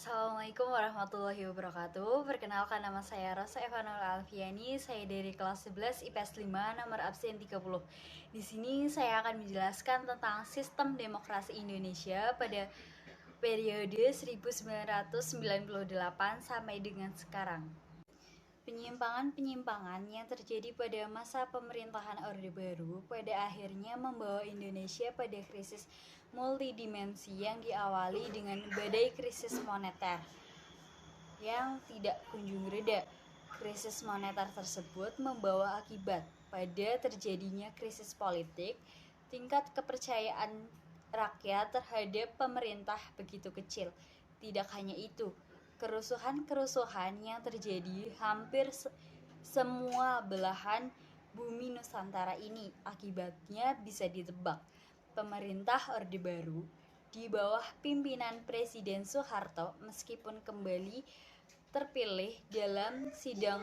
Assalamualaikum warahmatullahi wabarakatuh. Perkenalkan, nama saya Rosa Evanul Alfiani. Saya dari kelas 11 IPS 5 nomor absen 30. Di sini saya akan menjelaskan tentang sistem demokrasi Indonesia pada periode 1998 sampai dengan sekarang. Penyimpangan-penyimpangan yang terjadi pada masa pemerintahan Orde Baru pada akhirnya membawa Indonesia pada krisis multidimensi yang diawali dengan badai krisis moneter yang tidak kunjung reda. Krisis moneter tersebut membawa akibat pada terjadinya krisis politik. Tingkat kepercayaan rakyat terhadap pemerintah begitu kecil. Tidak hanya itu, kerusuhan-kerusuhan yang terjadi hampir semua belahan bumi Nusantara ini akibatnya bisa ditebak. Pemerintah Orde Baru di bawah pimpinan Presiden Soeharto meskipun kembali terpilih dalam sidang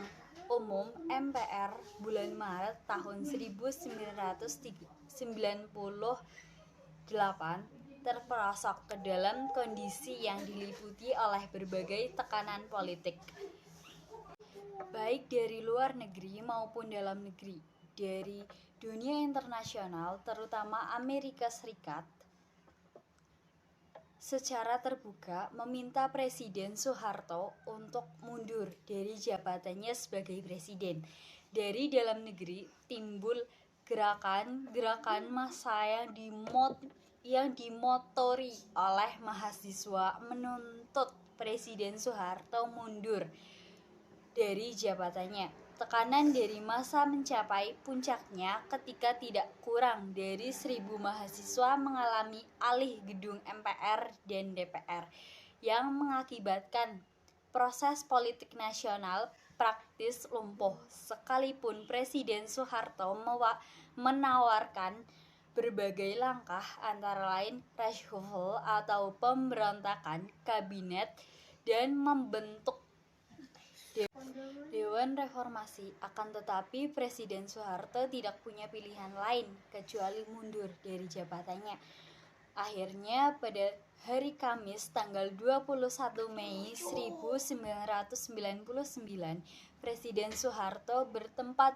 umum MPR bulan Maret tahun 1998 terperosok ke dalam kondisi yang diliputi oleh berbagai tekanan politik, baik dari luar negeri maupun dalam negeri, dari dunia internasional terutama Amerika Serikat, secara terbuka meminta Presiden Soeharto untuk mundur dari jabatannya sebagai presiden. Dari dalam negeri timbul gerakan-gerakan massa yang dimotori oleh mahasiswa menuntut Presiden Soeharto mundur dari jabatannya. Tekanan dari massa mencapai puncaknya ketika tidak kurang dari 1.000 mahasiswa mengalami alih gedung MPR dan DPR yang mengakibatkan proses politik nasional praktis lumpuh, sekalipun Presiden Soeharto menawarkan berbagai langkah antara lain reshuffle atau pemberontakan kabinet dan membentuk Dewan Reformasi. Akan tetapi Presiden Soeharto tidak punya pilihan lain kecuali mundur dari jabatannya. Akhirnya pada hari Kamis tanggal 21 Mei 1999, Presiden Soeharto bertempat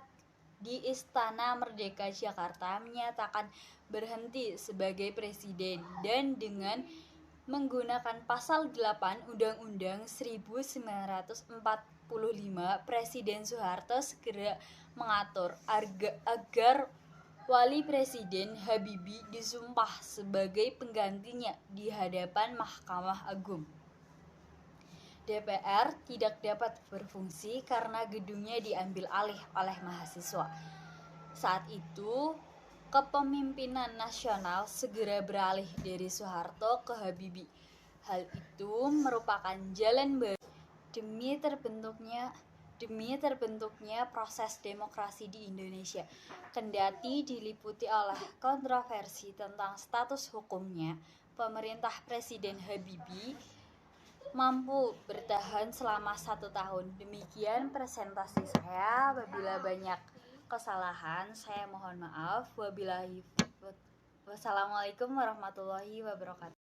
di Istana Merdeka Jakarta menyatakan berhenti sebagai presiden dan dengan menggunakan pasal 8 Undang-Undang 1945, Presiden Soeharto segera mengatur agar Wali Presiden Habibie disumpah sebagai penggantinya di hadapan Mahkamah Agung. DPR tidak dapat berfungsi karena gedungnya diambil alih oleh mahasiswa. Saat itu, kepemimpinan nasional segera beralih dari Soeharto ke Habibie. Hal itu merupakan jalan baru demi terbentuknya proses demokrasi di Indonesia. Kendati diliputi oleh kontroversi tentang status hukumnya, pemerintah Presiden Habibie mampu bertahan selama 1 tahun. Demikian presentasi saya. Apabila banyak kesalahan, saya mohon maaf. Wassalamualaikum warahmatullahi wabarakatuh.